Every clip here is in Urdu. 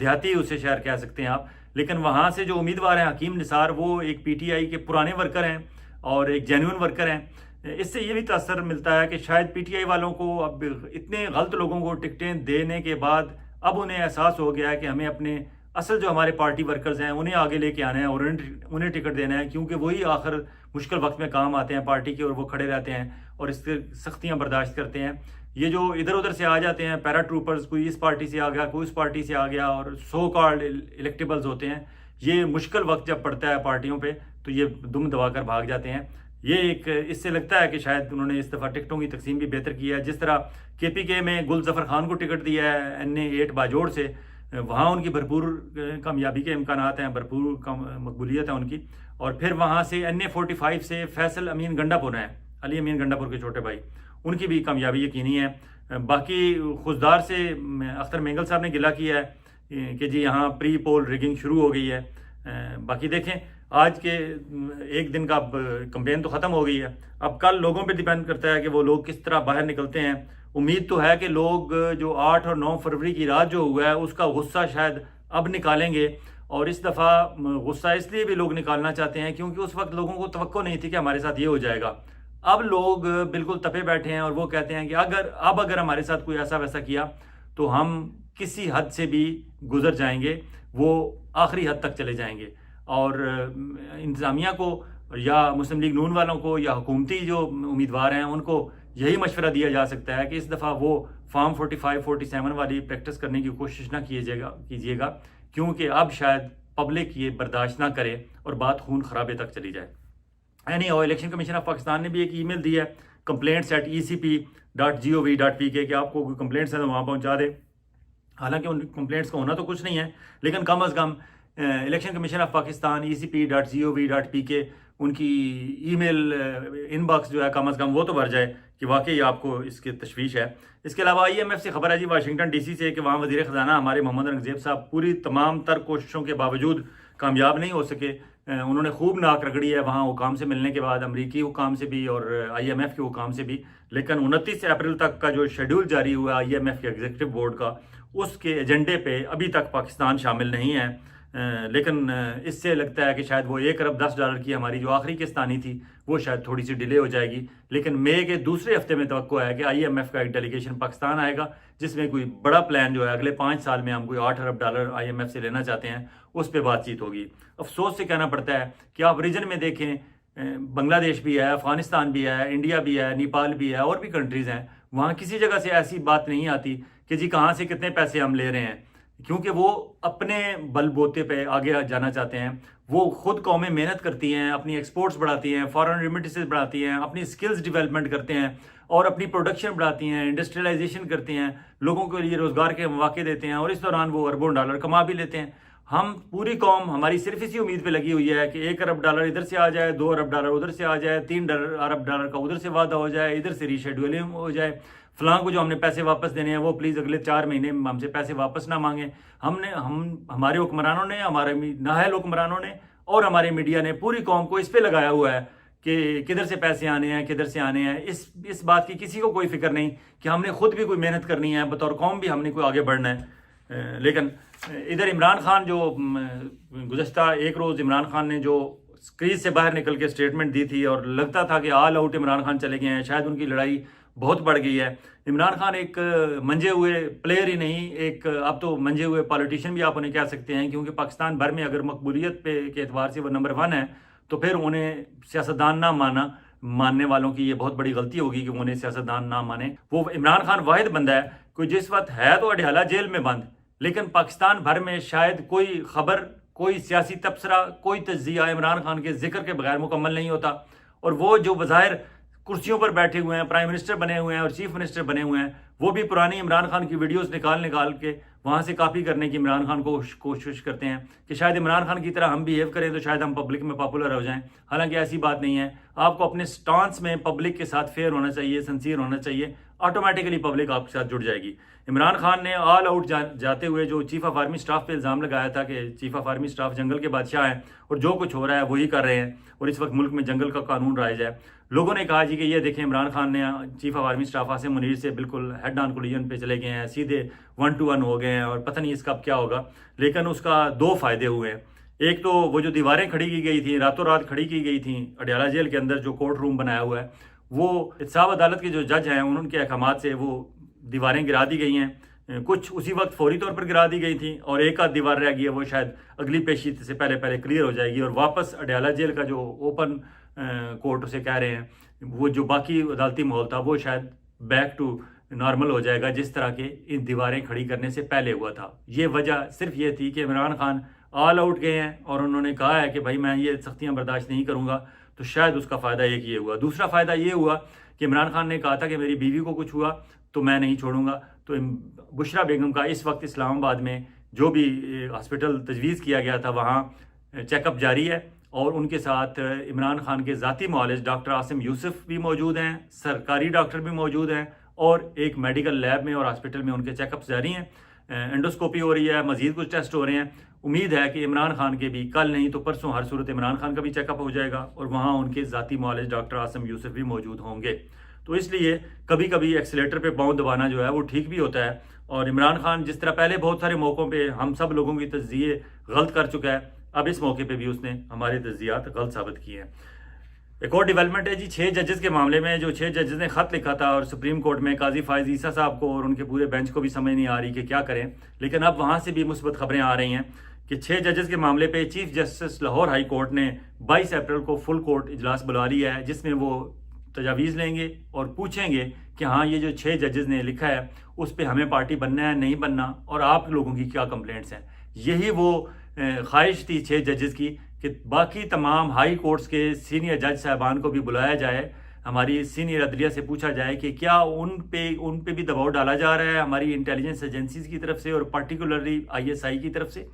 دیہاتی اسے شہر کہہ سکتے ہیں آپ، لیکن وہاں سے جو امیدوار ہیں حکیم نثار، وہ ایک پی ٹی آئی کے پرانے ورکر ہیں اور ایک جینوئن ورکر ہیں۔ اس سے یہ بھی تاثر ملتا ہے کہ شاید پی ٹی آئی والوں کو اب اتنے غلط لوگوں کو ٹکٹیں دینے کے بعد اب انہیں احساس ہو گیا ہے کہ ہمیں اپنے اصل جو ہمارے پارٹی ورکرز ہیں انہیں آگے لے کے آنا ہے اور انہیں ٹکٹ دینا ہے، کیونکہ وہی آخر مشکل وقت میں کام آتے ہیں پارٹی کے، اور وہ کھڑے رہتے ہیں اور اس کے سختیاں برداشت کرتے ہیں۔ یہ جو ادھر ادھر سے آ جاتے ہیں پیرا ٹروپرز، کوئی اس پارٹی سے آ گیا، کوئی اس پارٹی سے آ گیا، اور سو کارڈ الیکٹیبلز ہوتے ہیں، یہ مشکل وقت جب پڑتا ہے پارٹیوں پہ تو یہ دم دبا کر بھاگ جاتے ہیں۔ یہ ایک اس سے لگتا ہے کہ شاید انہوں نے اس دفعہ ٹکٹوں کی تقسیم بھی بہتر کی ہے، جس طرح کے پی کے میں گل ظفر خان کو ٹکٹ دیا ہے NA 8 باجوڑ سے، وہاں ان کی بھرپور کامیابی کے امکانات ہیں، بھرپور مقبولیت ہے ان کی، اور پھر وہاں سے NA 45 سے فیصل امین گنڈا پور ہیں، علی امین گنڈا پور کے چھوٹے بھائی، ان کی بھی کامیابی یقینی ہے۔ باقی خضدار سے اختر مینگل صاحب نے گلہ کیا ہے کہ جی یہاں پری پول ریگنگ شروع ہو گئی ہے۔ باقی دیکھیں آج کے ایک دن کا اب کمپین تو ختم ہو گئی ہے، اب کل لوگوں پہ ڈیپینڈ کرتا ہے کہ وہ لوگ کس طرح باہر نکلتے ہیں۔ امید تو ہے کہ لوگ جو 8 اور 9 فروری کی رات جو ہوا ہے اس کا غصہ شاید اب نکالیں گے، اور اس دفعہ غصہ اس لیے بھی لوگ نکالنا چاہتے ہیں کیونکہ اس وقت لوگوں کو توقع نہیں تھی کہ ہمارے ساتھ یہ ہو جائے گا۔ اب لوگ بالکل تپے بیٹھے ہیں اور وہ کہتے ہیں کہ اگر ہمارے ساتھ کوئی ایسا ویسا کیا تو ہم کسی حد سے بھی گزر جائیں گے، وہ آخری حد تک چلے جائیں گے۔ اور انتظامیہ کو یا مسلم لیگ نون والوں کو یا حکومتی جو امیدوار ہیں ان کو یہی مشورہ دیا جا سکتا ہے کہ اس دفعہ وہ فارم 45 47 والی پریکٹس کرنے کی کوشش نہ کیجیے گا، کیونکہ اب شاید پبلک یہ برداشت نہ کرے اور بات خون خرابے تک چلی جائے۔ الیکشن کمیشن آف پاکستان نے بھی ایک ای میل دی ہے complaints@ecp.gov.pk کہ آپ کو کوئی کمپلینٹس ہیں تو وہاں پہنچا دے۔ حالانکہ ان کمپلینٹس کا ہونا تو کچھ نہیں ہے، لیکن کم از کم election commission of Pakistan ecp.gov.pk ان کی ای میل ان باکس جو ہے کم از کم وہ تو بھر جائے کہ واقعی آپ کو اس کی تشویش ہے۔ اس کے علاوہ IMF سے خبر ہے جی واشنگٹن DC سے کہ وہاں وزیر خزانہ ہمارے محمد اورنگزیب صاحب پوری تمام تر کوششوں کے باوجود کامیاب نہیں ہو سکے۔ انہوں نے خوب ناک رگڑی ہے وہاں حکام سے ملنے کے بعد، امریکی حکام سے بھی اور IMF کے حکام سے بھی، لیکن 29 اپریل تک کا جو شیڈول جاری ہوا IMF کے ایگزیکٹو بورڈ کا، اس کے ایجنڈے پہ ابھی تک پاکستان شامل نہیں ہے۔ لیکن اس سے لگتا ہے کہ شاید وہ $1 ارب 10 کی ہماری جو آخری قسط آنی تھی وہ شاید تھوڑی سی ڈیلے ہو جائے گی، لیکن مئی کے دوسرے ہفتے میں توقع ہے کہ IMF کا ایک ڈیلیگیشن پاکستان آئے گا، جس میں کوئی بڑا پلان جو ہے اگلے 5 سال میں ہم کوئی $8 ارب IMF سے لینا چاہتے ہیں، اس پہ بات چیت ہوگی۔ افسوس سے کہنا پڑتا ہے کہ آپ ریجن میں دیکھیں، بنگلہ دیش بھی ہے، افغانستان بھی ہے، انڈیا بھی ہے، نیپال بھی ہے، اور بھی کنٹریز ہیں، وہاں کسی جگہ سے ایسی بات نہیں آتی کہ جی کہاں سے کتنے پیسے ہم لے رہے ہیں، کیونکہ وہ اپنے بل بوتے پہ آگے جانا چاہتے ہیں۔ وہ خود قومیں محنت کرتی ہیں، اپنی ایکسپورٹس بڑھاتی ہیں، فارن ریمیٹنسز بڑھاتی ہیں، اپنی سکلز ڈیولپمنٹ کرتے ہیں اور اپنی پروڈکشن بڑھاتی ہیں، انڈسٹریلائزیشن کرتے ہیں، لوگوں کے لیے روزگار کے مواقع دیتے ہیں، اور اس دوران وہ اربوں ڈالر کما بھی لیتے ہیں۔ ہم پوری قوم ہماری صرف اسی امید پہ لگی ہوئی ہے کہ $1 ارب ادھر سے آ جائے، $2 ارب ادھر سے آ جائے، $3 ارب کا ادھر سے وعدہ ہو جائے، ادھر سے ریشیڈولنگ ہو جائے، فلاں کو جو ہم نے پیسے واپس دینے ہیں وہ پلیز اگلے 4 مہینے ہم سے پیسے واپس نہ مانگیں۔ ہمارے حکمرانوں نے، ہمارے نااہل حکمرانوں نے اور ہمارے میڈیا نے پوری قوم کو اس پہ لگایا ہوا ہے کہ کدھر سے پیسے آنے ہیں، کدھر سے آنے ہیں۔ اس بات کی کسی کو کوئی فکر نہیں کہ ہم نے خود بھی کوئی محنت کرنی ہے، بطور قوم بھی ہم نے کوئی آگے بڑھنا ہے۔ لیکن ادھر عمران خان جو گزشتہ ایک روز عمران خان نے جو کریز سے باہر نکل کے اسٹیٹمنٹ دی تھی اور لگتا تھا کہ آل آؤٹ عمران خان چلے گئے ہیں، شاید ان کی لڑائی بہت بڑھ گئی ہے۔ عمران خان ایک منجے ہوئے پلیئر ہی نہیں، ایک اب تو منجے ہوئے پالیٹیشین بھی آپ انہیں کہہ سکتے ہیں، کیونکہ پاکستان بھر میں اگر مقبولیت کے اعتبار سے وہ نمبر 1 ہے تو پھر انہیں سیاستدان نہ ماننے والوں کی یہ بہت بڑی غلطی ہوگی کہ انہیں سیاستدان نہ مانے۔ وہ عمران خان واحد بندہ ہے کوئی جس وقت ہے تو اڈیالہ جیل میں بند، لیکن پاکستان بھر میں شاید کوئی خبر، کوئی سیاسی تبصرہ، کوئی تجزیہ عمران خان کے ذکر کے بغیر مکمل نہیں ہوتا۔ اور وہ جو بظاہر کرسیوں پر بیٹھے ہوئے ہیں، پرائم منسٹر بنے ہوئے ہیں اور چیف منسٹر بنے ہوئے ہیں، وہ بھی پرانی عمران خان کی ویڈیوز نکال کے وہاں سے کاپی کرنے کی عمران خان کو کوشش کرتے ہیں کہ شاید عمران خان کی طرح ہم بیہیو کریں تو شاید ہم پبلک میں پاپولر ہو جائیں۔ حالانکہ ایسی بات نہیں ہے، آپ کو اپنے سٹانس میں پبلک کے ساتھ فیئر ہونا چاہیے، سنسیئر ہونا چاہیے، آٹومیٹیکلی پبلک آپ کے ساتھ جڑ جائے گی۔ عمران خان نے آل آؤٹ جاتے ہوئے جو چیف آف آرمی سٹاف پہ الزام لگایا تھا کہ چیف آف آرمی سٹاف جنگل کے بادشاہ ہیں اور جو کچھ ہو رہا ہے وہی کر رہے ہیں، اور اس وقت ملک میں جنگل کا قانون رائج ہے، لوگوں نے کہا جی کہ یہ دیکھیں عمران خان نے chief of army staff Asim Munir سے بالکل ہیڈ آن کولیجن پہ چلے گئے ہیں، سیدھے 1 to 1 ہو گئے ہیں، اور پتہ نہیں اس کا اب کیا ہوگا۔ لیکن اس کا 2 فائدے ہوئے ہیں۔ ایک تو وہ جو دیواریں کھڑی کی گئی تھیں، راتوں رات کھڑی کی گئی تھیں اڈیالہ جیل کے اندر، جو کورٹ روم بنایا ہوا ہے، وہ احتساب عدالت کے جو جج ہیں ان کے احکامات سے وہ دیواریں گرا دی گئی ہیں۔ کچھ اسی وقت فوری طور پر گرا دی گئی تھیں، اور ایک آدھ دیوار رہ گئی ہے، وہ شاید اگلی پیشی سے پہلے کلیئر ہو جائے گی، اور واپس اڈیالہ جیل کا جو اوپن کورٹ اسے کہہ رہے ہیں، وہ جو باقی عدالتی ماحول تھا وہ شاید بیک ٹو نارمل ہو جائے گا، جس طرح کے ان دیواریں کھڑی کرنے سے پہلے ہوا تھا۔ یہ وجہ صرف یہ تھی کہ عمران خان آل آؤٹ گئے ہیں، اور انہوں نے کہا ہے کہ بھائی میں یہ سختیاں برداشت نہیں کروں گا، تو شاید اس کا فائدہ ایک یہ ہوا۔ دوسرا فائدہ یہ ہوا کہ عمران خان نے کہا تھا کہ میری بیوی کو کچھ ہوا تو میں نہیں چھوڑوں گا، تو بشرا بیگم کا اس وقت اسلام آباد میں جو بھی ہاسپٹل تجویز کیا گیا تھا وہاں چیک اپ جاری ہے، اور ان کے ساتھ عمران خان کے ذاتی معالج ڈاکٹر عاصم یوسف بھی موجود ہیں، سرکاری ڈاکٹر بھی موجود ہیں، اور ایک میڈیکل لیب میں اور ہاسپٹل میں ان کے چیک اپس جاری ہیں، انڈوسکوپی ہو رہی ہے، مزید کچھ ٹیسٹ ہو رہے ہیں۔ امید ہے کہ عمران خان کے بھی کل نہیں تو پرسوں ہر صورت عمران خان کا بھی چیک اپ ہو جائے گا، اور وہاں ان کے ذاتی معالج ڈاکٹر عاصم یوسف بھی موجود ہوں گے۔ تو اس لیے کبھی کبھی ایکسیلیٹر پہ پاؤں دبانا جو ہے وہ ٹھیک بھی ہوتا ہے، اور عمران خان جس طرح پہلے بہت سارے موقعوں پہ ہم سب لوگوں کی تجزیے غلط کر چکا ہے، اب اس موقع پہ بھی اس نے ہمارے تجزیات غلط ثابت کیے ہیں۔ ایک اور ڈیولپمنٹ ہے جی 6 ججز کے معاملے میں، جو 6 ججز نے خط لکھا تھا، اور سپریم کورٹ میں قاضی فائز عیسیٰ صاحب کو اور ان کے پورے بینچ کو بھی سمجھ نہیں آ رہی کہ کیا کریں، لیکن اب وہاں سے بھی مثبت خبریں آ رہی ہیں کہ 6 ججز کے معاملے پہ chief justice Lahore high court نے 22 اپریل کو فل کورٹ اجلاس بلا لیا ہے، جس میں وہ تجاویز لیں گے اور پوچھیں گے کہ ہاں یہ جو 6 ججز نے لکھا ہے اس پہ ہمیں پارٹی بننا ہے نہیں بننا، اور آپ لوگوں کی کیا کمپلینٹس ہیں۔ یہی وہ خواہش تھی 6 ججز کی کہ باقی تمام ہائی کورٹس کے سینئر جج صاحبان کو بھی بلایا جائے، ہماری سینئر عدلیہ سے پوچھا جائے کہ کیا ان پہ بھی دباؤ ڈالا جا رہا ہے ہماری انٹیلیجنس ایجنسیز کی طرف سے، اور پرٹیکولرلی ISI کی طرف سے۔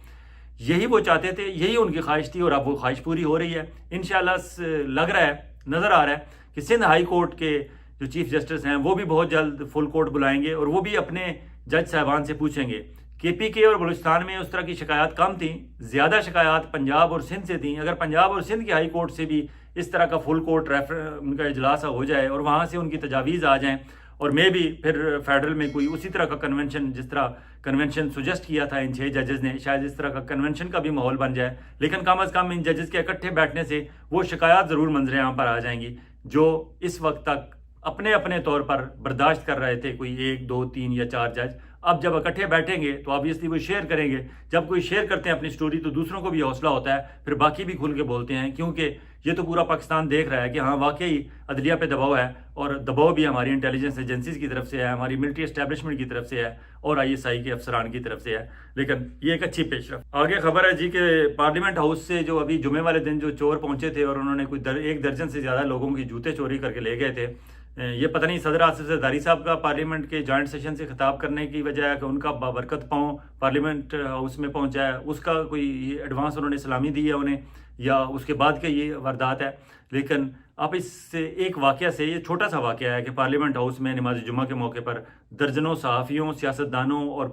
یہی وہ چاہتے تھے، یہی ان کی خواہش تھی، اور اب وہ خواہش پوری ہو رہی ہے انشاءاللہ۔ لگ رہا ہے، نظر آ رہا ہے کہ سندھ ہائی کورٹ کے جو چیف جسٹس ہیں وہ بھی بہت جلد فل کورٹ بلائیں گے، اور وہ بھی اپنے جج صاحبان سے پوچھیں گے۔ KPK اور بلوچستان میں اس طرح کی شکایات کم تھیں، زیادہ شکایات پنجاب اور سندھ سے تھیں۔ اگر پنجاب اور سندھ کی ہائی کورٹ سے بھی اس طرح کا فل کورٹ ان کا اجلاس ہو جائے، اور وہاں سے ان کی تجاویز آ جائیں، اور میں بھی پھر فیڈرل میں کوئی اسی طرح کا کنونشن، جس طرح کنونشن سجیسٹ کیا تھا ان 6 ججز نے، شاید اس طرح کا کنونشن کا بھی ماحول بن جائے، لیکن کم از کم ان ججز کے اکٹھے بیٹھنے سے وہ شکایات ضرور منظر عام پر آ جائیں گی جو اس وقت تک اپنے طور پر برداشت کر رہے تھے، کوئی 1 2 3 یا 4 جج۔ اب جب اکٹھے بیٹھیں گے تو آبویسلی وہ شیئر کریں گے، جب کوئی شیئر کرتے ہیں اپنی سٹوری تو دوسروں کو بھی حوصلہ ہوتا ہے، پھر باقی بھی کھل کے بولتے ہیں، کیونکہ یہ تو پورا پاکستان دیکھ رہا ہے کہ ہاں واقعی عدلیہ پہ دباؤ ہے، اور دباؤ بھی ہماری انٹیلیجنس ایجنسیز کی طرف سے ہے، ہماری ملٹری اسٹیبلشمنٹ کی طرف سے ہے، اور ISI کے افسران کی طرف سے ہے۔ لیکن یہ ایک اچھی پیش رفت۔ آگے خبر ہے جی کہ پارلیمنٹ ہاؤس سے جو ابھی جمعے والے دن جو چور پہنچے تھے، اور انہوں نے کوئی 1 درجن سے زیادہ لوگوں کی جوتے چوری کر کے لے گئے تھے، یہ پتہ نہیں صدر آصف زرداری صاحب کا پارلیمنٹ کے جوائنٹ سیشن سے خطاب کرنے کی وجہ ہے کہ ان کا بابرکت پاؤں پارلیمنٹ ہاؤس میں پہنچا ہے، اس کا کوئی ایڈوانس انہوں نے سلامی دی ہے انہیں، یا اس کے بعد کے یہ واردات ہے۔ لیکن اب اس سے ایک واقعہ سے، یہ چھوٹا سا واقعہ ہے کہ پارلیمنٹ ہاؤس میں نماز جمعہ کے موقع پر درجنوں صحافیوں، سیاستدانوں اور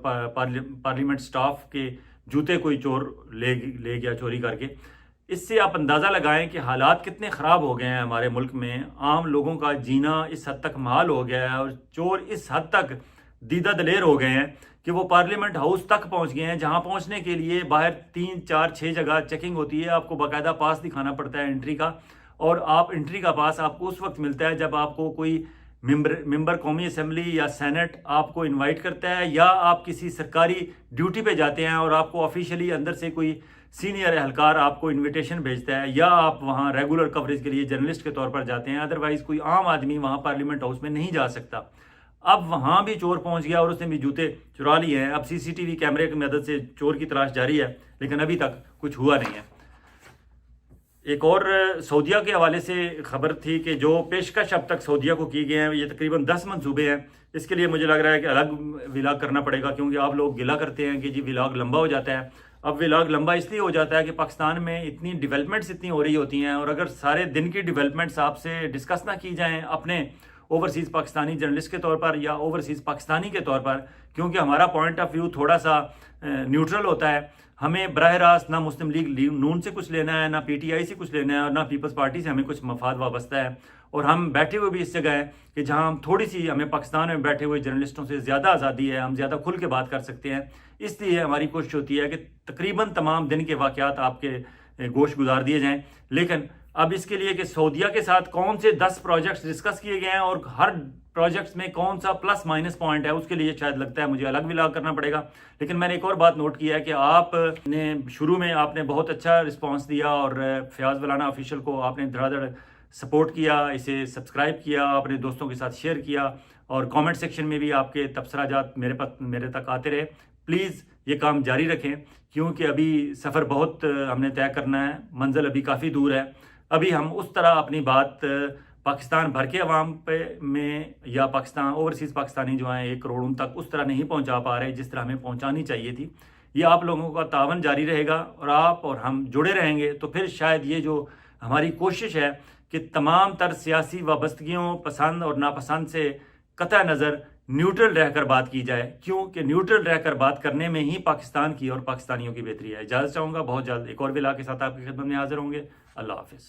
پارلیمنٹ سٹاف کے جوتے کوئی چور لے گیا چوری کر کے۔ اس سے آپ اندازہ لگائیں کہ حالات کتنے خراب ہو گئے ہیں ہمارے ملک میں، عام لوگوں کا جینا اس حد تک محال ہو گیا ہے، اور چور اس حد تک دیدہ دلیر ہو گئے ہیں کہ وہ پارلیمنٹ ہاؤس تک پہنچ گئے ہیں، جہاں پہنچنے کے لیے باہر 3 4 6 جگہ چیکنگ ہوتی ہے، آپ کو باقاعدہ پاس دکھانا پڑتا ہے انٹری کا، اور آپ انٹری کا پاس آپ کو اس وقت ملتا ہے جب آپ کو کوئی ممبر قومی اسمبلی یا سینٹ آپ کو انوائٹ کرتا ہے، یا آپ کسی سرکاری ڈیوٹی پہ جاتے ہیں اور آپ کو آفیشلی اندر سے کوئی سینئر اہلکار آپ کو انویٹیشن بھیجتا ہے، یا آپ وہاں ریگولر کوریج کے لیے جرنلسٹ کے طور پر جاتے ہیں، ادروائز کوئی عام آدمی وہاں پارلیمنٹ ہاؤس میں نہیں جا سکتا۔ اب وہاں بھی چور پہنچ گیا اور اس نے بھی جوتے چرا لیے ہیں۔ اب CCTV کیمرے کی مدد سے چور کی تلاش جاری ہے، لیکن ابھی تک کچھ ہوا نہیں ہے۔ ایک اور سعودیہ کے حوالے سے خبر تھی کہ جو پیشکش اب تک سعودیہ کو کی گئے ہیں، یہ تقریباً 10 منصوبے ہیں۔ اس کے لیے مجھے لگ رہا ہے کہ الگ ولاگ کرنا پڑے گا، کیونکہ آپ لوگ گلہ کرتے ہیں کہ جی ولاگ لمبا ہو جاتا ہے۔ اب ولاگ لمبا اس لیے ہو جاتا ہے کہ پاکستان میں اتنی ڈیولپمنٹس اتنی ہو رہی ہوتی ہیں، اور اگر سارے دن کی ڈیولپمنٹس آپ سے ڈسکس نہ کی جائیں اپنے اوورسیز پاکستانی جرنلسٹ کے طور پر یا اوورسیز پاکستانی کے طور پر، کیونکہ ہمارا پوائنٹ آف ویو تھوڑا سا نیوٹرل ہوتا ہے، ہمیں براہ راست نہ مسلم لیگ نون سے کچھ لینا ہے، نہ پی ٹی آئی سے کچھ لینا ہے، اور نہ پیپلز پارٹی سے ہمیں کچھ مفاد وابستہ ہے. اور ہم بیٹھے ہوئے بھی اس جگہ ہیں کہ جہاں ہم تھوڑی سی، ہمیں پاکستان میں بیٹھے ہوئے جرنلسٹوں سے زیادہ آزادی ہے، ہم زیادہ کھل کے بات کر سکتے ہیں. اس لیے ہماری کوشش ہوتی ہے کہ تقریباً تمام دن کے واقعات آپ کے گوش گزار دیے جائیں. لیکن اب اس کے لیے کہ سعودیہ کے ساتھ کون سے 10 پروجیکٹس ڈسکس کیے گئے ہیں اور ہر پروجیکٹس میں کون سا پلس مائنس پوائنٹ ہے، اس کے لیے شاید لگتا ہے مجھے الگ ولاگ کرنا پڑے گا. لیکن میں نے ایک اور بات نوٹ کیا ہے کہ آپ نے شروع میں آپ نے بہت اچھا رسپانس دیا، اور فیاض ولانا آفیشیل کو آپ نے دھڑا دھڑ سپورٹ کیا، اسے سبسکرائب کیا، اپنے دوستوں کے ساتھ شیئر کیا، اور کامنٹ سیکشن میں بھی آپ کے تبصرہ جات میرے تک آتے رہے. پلیز یہ کام جاری رکھیں، کیونکہ ابھی سفر بہت ہم نے طے کرنا ہے، منزل ابھی کافی دور ہے. ابھی ہم اس طرح اپنی بات پاکستان بھر کے عوام میں یا پاکستان اوورسیز پاکستانی جو ہیں 1 کروڑ ان تک اس طرح نہیں پہنچا پا رہے جس طرح ہمیں پہنچانی چاہیے تھی. یہ آپ لوگوں کا تعاون جاری رہے گا، اور آپ اور ہم جڑے رہیں گے تو پھر شاید یہ جو ہماری کوشش ہے کہ تمام تر سیاسی وابستگیوں، پسند اور ناپسند سے قطع نظر نیوٹرل رہ کر بات کی جائے، کیونکہ نیوٹرل رہ کر بات کرنے میں ہی پاکستان کی اور پاکستانیوں کی بہتری ہے. اجازت چاہوں گا، بہت جلد ایک اور ولاگ کے ساتھ آپ کی خدمت میں حاضر ہوں گے. اللہ حافظ.